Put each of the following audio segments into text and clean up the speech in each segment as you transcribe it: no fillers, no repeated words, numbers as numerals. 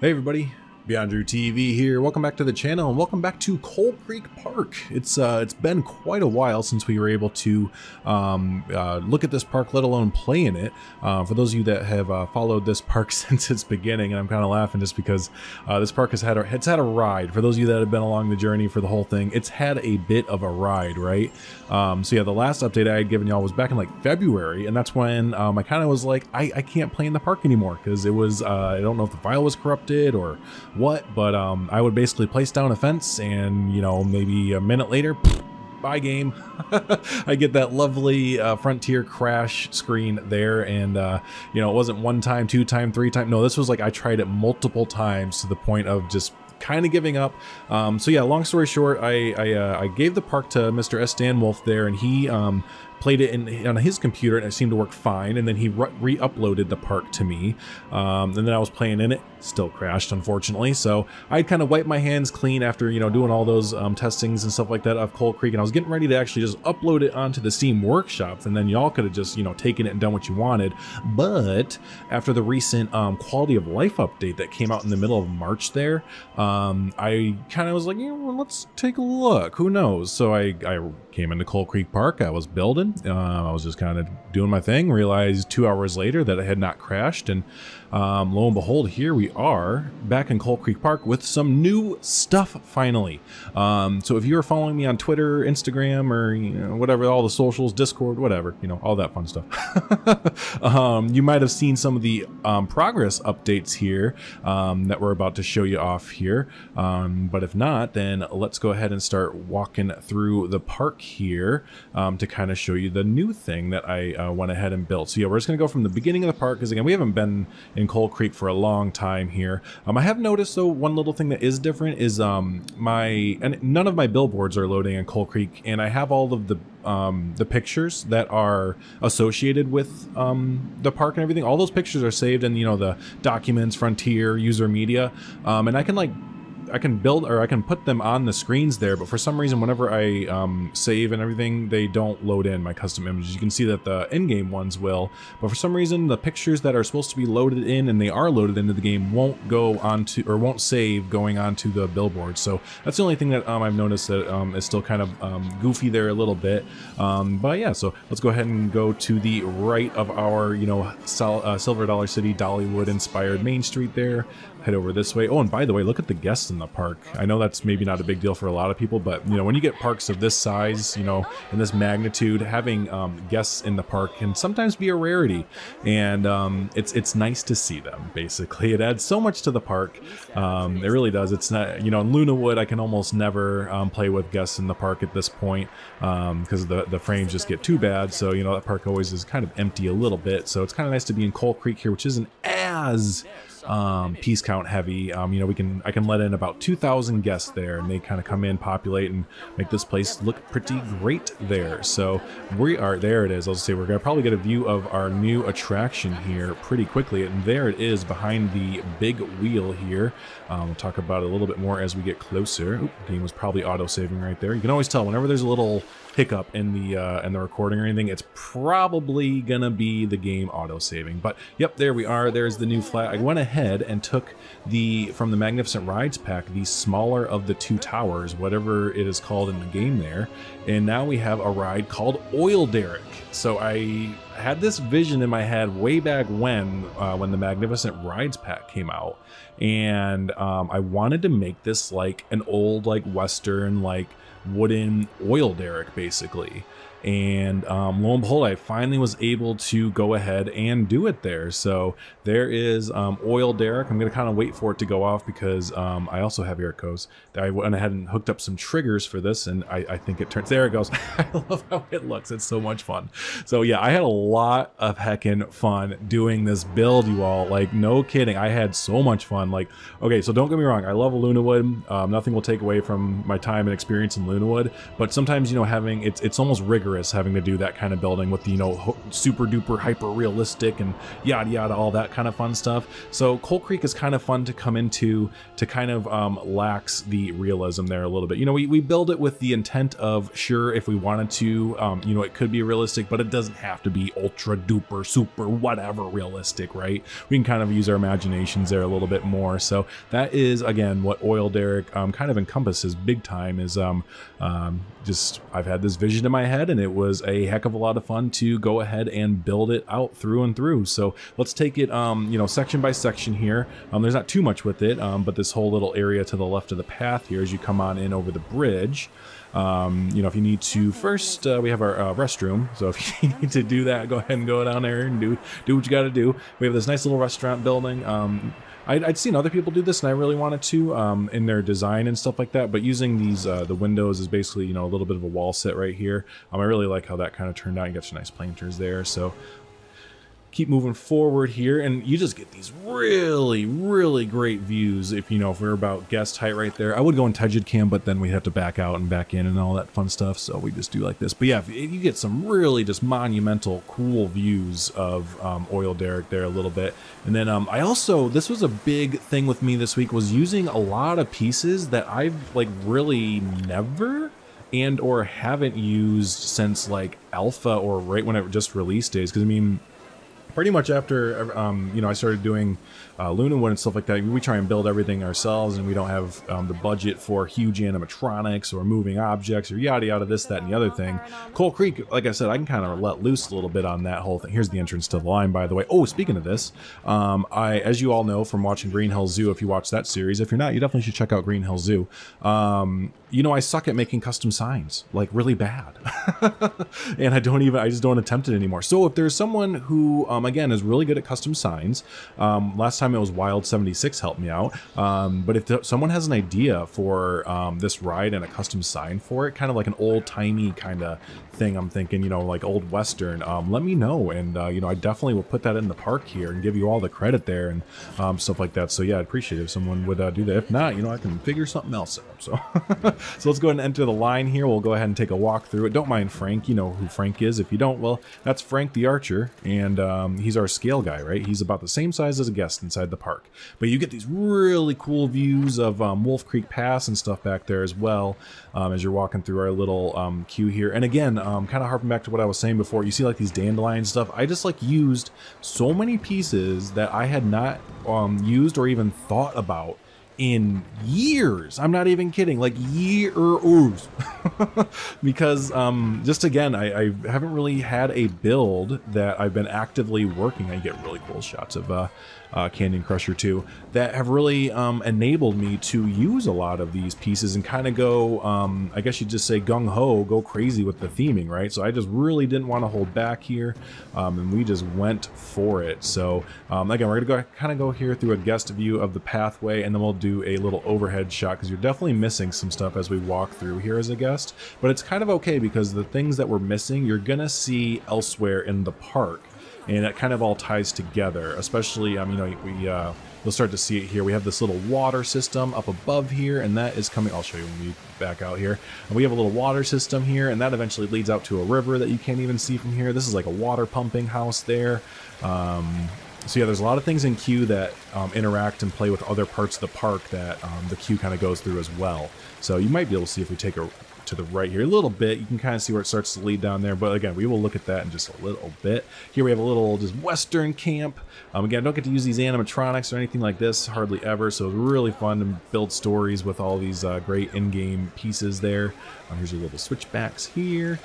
Hey everybody, BeyondDrewTv here. Welcome back to the channel and welcome back to Coal Creek Park. It's been quite a while since we were able to look at this park, let alone play in it. For those of you that have followed this park since its beginning, and I'm kind of laughing just because this park has had a ride. For those of you that have been along the journey for the whole thing, it's had a bit of a ride, right? So yeah, the last update I had given y'all was back in like February, and that's when I kind of was like, I can't play in the park anymore because it was I don't know if the file was corrupted or what, but I would basically place down a fence and, you know, maybe a minute later, bye game. I get that lovely Frontier crash screen there, and you know, it wasn't one time, two time, three time. No, this was like I tried it multiple times to the point of just kind of giving up. So yeah, long story short, I gave the park to Mr. S. Dan Wolf there, and he played it on his computer and it seemed to work fine, and then he re-uploaded the park to me, and then I was playing in it, still crashed unfortunately. So I kind of wiped my hands clean after, you know, doing all those testings and stuff like that of Coal Creek, and I was getting ready to actually just upload it onto the Steam Workshop, and then y'all could have just, you know, taken it and done what you wanted. But after the recent quality of life update that came out in the middle of March there, I kind of was like, you know, well, let's take a look, who knows. So I came into Coal Creek Park, I was building, I was just kind of doing my thing, realized 2 hours later that it had not crashed, and lo and behold, here we are back in Coal Creek Park with some new stuff finally. So if you're following me on Twitter, Instagram, or, you know, whatever, all the socials, Discord, whatever, you know, all that fun stuff, you might have seen some of the progress updates here that we're about to show you off here. But if not, then let's go ahead and start walking through the park here to kind of show you the new thing that I went ahead and built. So yeah, we're just gonna go from the beginning of the park, because again, we haven't been in Coal Creek for a long time here. I have noticed though, one little thing that is different is and none of my billboards are loading in Coal Creek, and I have all of the pictures that are associated with the park and everything. All those pictures are saved in, you know, the documents, Frontier, user media, and I can build, or I can put them on the screens there, but for some reason, whenever I save and everything, they don't load in my custom images. You can see that the in-game ones will, but for some reason, the pictures that are supposed to be loaded in and they are loaded into the game won't go onto, or won't save going onto the billboard. So that's the only thing that I've noticed that is still kind of goofy there a little bit. But yeah, so let's go ahead and go to the right of our, you know, Silver Dollar City, Dollywood inspired Main Street there. Head over this way. Oh, and by the way, look at the guests in the park. I know that's maybe not a big deal for a lot of people, but, you know, when you get parks of this size, you know, and this magnitude, having guests in the park can sometimes be a rarity, and it's nice to see them. Basically, it adds so much to the park. It really does. It's not, you know, in Lunawood, I can almost never play with guests in the park at this point because the frames just get too bad. So, you know, that park always is kind of empty a little bit. So it's kind of nice to be in Coal Creek here, which isn't as piece count heavy. You know, I can let in about 2,000 guests there, and they kind of come in, populate, and make this place look pretty great there. So we are, there it is. I'll say we're gonna probably get a view of our new attraction here pretty quickly, and there it is behind the big wheel here. We'll talk about it a little bit more as we get closer. Oop, the game was probably auto-saving right there. You can always tell whenever there's a little hiccup in the recording or anything, it's probably gonna be the game auto-saving. But yep, there we are. There's the new flag. I went ahead and took from the Magnificent Rides pack, the smaller of the two towers, whatever it is called in the game there, and now we have a ride called Oil Derick. So I had this vision in my head way back when the Magnificent Rides pack came out, and I wanted to make this like an old, like, Western, like, wooden oil derrick basically. And lo and behold, I finally was able to go ahead and do it there. So there is Oil Derick. I'm going to kind of wait for it to go off because I also have air codes. I went ahead and hooked up some triggers for this, and I think it turns, there it goes. I love how it looks. It's so much fun. So yeah, I had a lot of heckin' fun doing this build, you all. Like, no kidding. I had so much fun. Like, okay, so don't get me wrong. I love Lunawood. Nothing will take away from my time and experience in Lunawood, but sometimes, you know, having, it's almost rigorous having to do that kind of building with the, you know, super duper hyper realistic and yada yada, all that kind of fun stuff. So Coal Creek is kind of fun to come into, to kind of lax the realism there a little bit. You know, we build it with the intent of, sure, if we wanted to, you know, it could be realistic, but it doesn't have to be ultra duper super whatever realistic, right? We can kind of use our imaginations there a little bit more. So that is, again, what Oil Derick kind of encompasses big time. Is just, I've had this vision in my head, and it was a heck of a lot of fun to go ahead and build it out through and through. So let's take it you know, section by section here. There's not too much with it, but this whole little area to the left of the path here as you come on in over the bridge. You know, if you need to, first we have our restroom, so if you need to do that, go ahead and go down there and do what you got to do. We have this nice little restaurant building. I'd seen other people do this, and I really wanted to in their design and stuff like that, but using these the windows is basically, you know, a little bit of a wall sit right here. I really like how that kind of turned out. You got some nice planters there, so keep moving forward here, and you just get these really great views. If you know, if we're about guest height right there, I would go in Tegid cam, but then we have to back out and back in and all that fun stuff, so we just do like this. But yeah, you get some really just monumental cool views of Oil Derick there a little bit. And then I also, this was a big thing with me this week, was using a lot of pieces that I've like really never and or haven't used since like alpha or right when it just released days. Because I mean, pretty much after you know, I started doing Lunawood and stuff like that, we try and build everything ourselves, and we don't have the budget for huge animatronics or moving objects or yada yada, this, that, and the other thing. Coal Creek, like I said, I can kind of let loose a little bit on that whole thing. Here's the entrance to the line, by the way. Oh, speaking of this, as you all know from watching Green Hill Zoo, if you watch that series, if you're not, you definitely should check out Green Hill Zoo. You know, I suck at making custom signs, like really bad. And I just don't attempt it anymore. So if there's someone who, again, is really good at custom signs, last time it was Wild76 helped me out. But if someone has an idea for this ride and a custom sign for it, kind of like an old timey kind of thing, I'm thinking, you know, like old Western, let me know. And, you know, I definitely will put that in the park here and give you all the credit there and stuff like that. So yeah, I'd appreciate it if someone would do that. If not, you know, I can figure something else out. So, so let's go ahead and enter the line here. We'll go ahead and take a walk through it. Don't mind Frank. You know who Frank is. If you don't, well, that's Frank the Archer. And he's our scale guy, right? He's about the same size as a guest inside the park. But you get these really cool views of Wolf Creek Pass and stuff back there as well, as you're walking through our little queue here. And again, kind of harping back to what I was saying before, you see like these dandelion stuff. I just like used so many pieces that I had not used or even thought about in years. I'm not even kidding, like years. Because just again, I haven't really had a build that I've been actively working. I get really cool shots of Canyon Crusher 2 that have really enabled me to use a lot of these pieces and kind of go, I guess you'd just say gung-ho, go crazy with the theming, right? So I just really didn't want to hold back here, and we just went for it. So again, we're gonna kind of go here through a guest view of the pathway, and then we'll do a little overhead shot, because you're definitely missing some stuff as we walk through here as a guest, but it's kind of okay because the things that we're missing you're gonna see elsewhere in the park. And it kind of all ties together, especially, you know, you'll start to see it here. We have this little water system up above here, and that is coming, I'll show you when we back out here. And we have a little water system here, and that eventually leads out to a river that you can't even see from here. This is like a water pumping house there. So yeah, there's a lot of things in queue that interact and play with other parts of the park that the queue kind of goes through as well. So you might be able to see if we take a to the right here a little bit, you can kind of see where it starts to lead down there, but again, we will look at that in just a little bit. Here we have a little just Western camp. Again, I don't get to use these animatronics or anything like this hardly ever, so it's really fun to build stories with all these great in-game pieces there. Here's your little switchbacks here.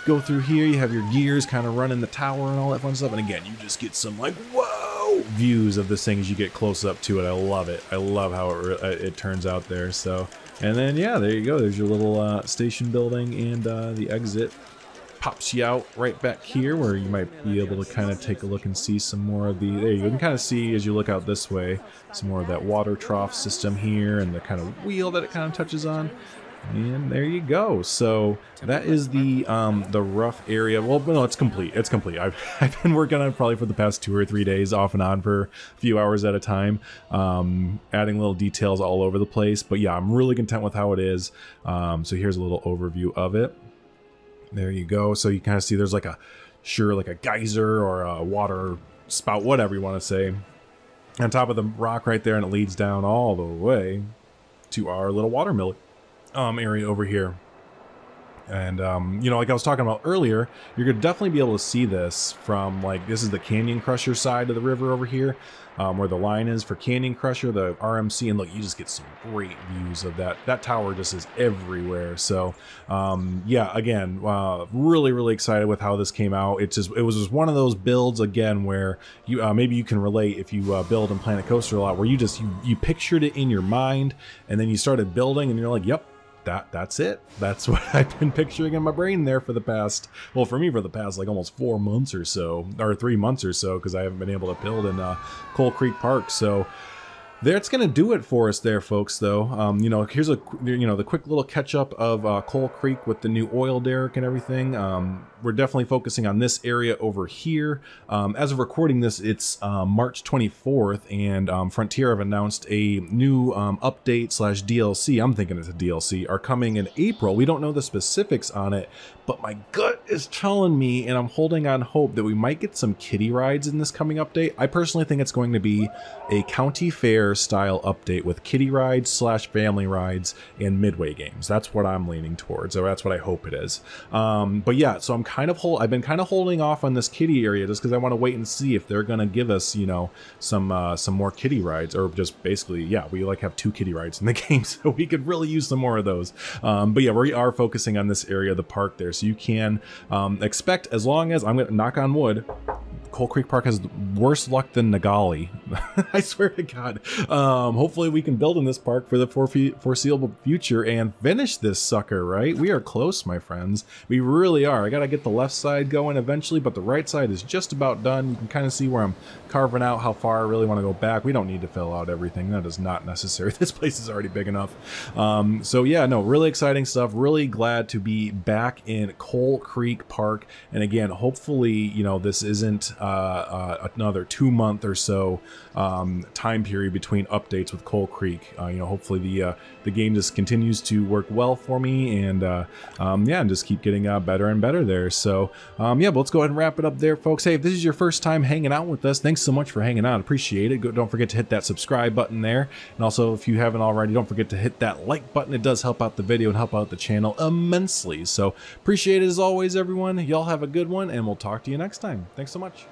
Go through here, you have your gears kind of running the tower and all that fun stuff, and again, you just get some like, whoa, views of this thing as you get close up to it. I love it. I love how it turns out there. So, and then yeah, there you go. There's your little station building, and the exit pops you out right back here, where you might be able to kind of take a look and see some more of the, there you go. You can kind of see as you look out this way, some more of that water trough system here, and the kind of wheel that it kind of touches on. And there you go. So that is the rough area. Well, no, it's complete. It's complete. I've been working on it probably for the past 2 or 3 days, off and on for a few hours at a time, adding little details all over the place. But yeah, I'm really content with how it is. So here's a little overview of it. There you go. So you kind of see there's like a geyser or a water spout, whatever you want to say, on top of the rock right there, and it leads down all the way to our little watermill area over here. And, you know, like I was talking about earlier, you're going to definitely be able to see this from, like, this is the Canyon Crusher side of the river over here, where the line is for Canyon Crusher, the RMC, and look, you just get some great views of that. That tower just is everywhere. So, yeah, again, really, really excited with how this came out. It was just one of those builds, again, where you maybe you can relate if you build and Planet Coaster a lot, where you pictured it in your mind, and then you started building, and you're like, yep. That's it. That's what I've been picturing in my brain there for the past, well, for me, for the past like almost 4 months or so, or 3 months or so, because I haven't been able to build in Coal Creek Park. So that's going to do it for us there, folks, though. You know, here's the quick little catch up of Coal Creek with the new Oil Derick and everything. We're definitely focusing on this area over here. As of recording this, it's March 24th, and Frontier have announced a new update / DLC. I'm thinking it's a DLC, are coming in April. We don't know the specifics on it, but my gut is telling me, and I'm holding on hope, that we might get some kiddie rides in this coming update. I personally think it's going to be a county fair style update with kiddie rides / family rides and midway games. That's what I'm leaning towards, or that's what I hope it is. But yeah, so I've been kind of holding off on this kiddie area just because I want to wait and see if they're gonna give us, you know, some more kiddie rides, or just basically, yeah, we like have 2 kiddie rides in the game, so we could really use some more of those. But yeah, we are focusing on this area of the park there, so you can expect, as long as, I'm gonna knock on wood, Coal Creek Park has worse luck than Nagali. I swear to God. Hopefully we can build in this park for the foreseeable future and finish this sucker, right? We are close, my friends. We really are. I gotta get the left side going eventually, but the right side is just about done. You can kind of see where I'm carving out how far I really want to go back. We don't need to fill out everything. That is not necessary. This place is already big enough. So yeah, no, really exciting stuff. Really glad to be back in Coal Creek Park. And again, hopefully, you know, this isn't another 2-month or so time period between updates with Coal Creek. You know, hopefully the game just continues to work well for me, and yeah, and just keep getting better and better there. So yeah, but let's go ahead and wrap it up there, folks. Hey, if this is your first time hanging out with us, thanks so much for hanging out. Appreciate it. Don't forget to hit that subscribe button there, and also if you haven't already, don't forget to hit that like button. It does help out the video and help out the channel immensely. So appreciate it as always, everyone. Y'all have a good one, and we'll talk to you next time. Thanks so much.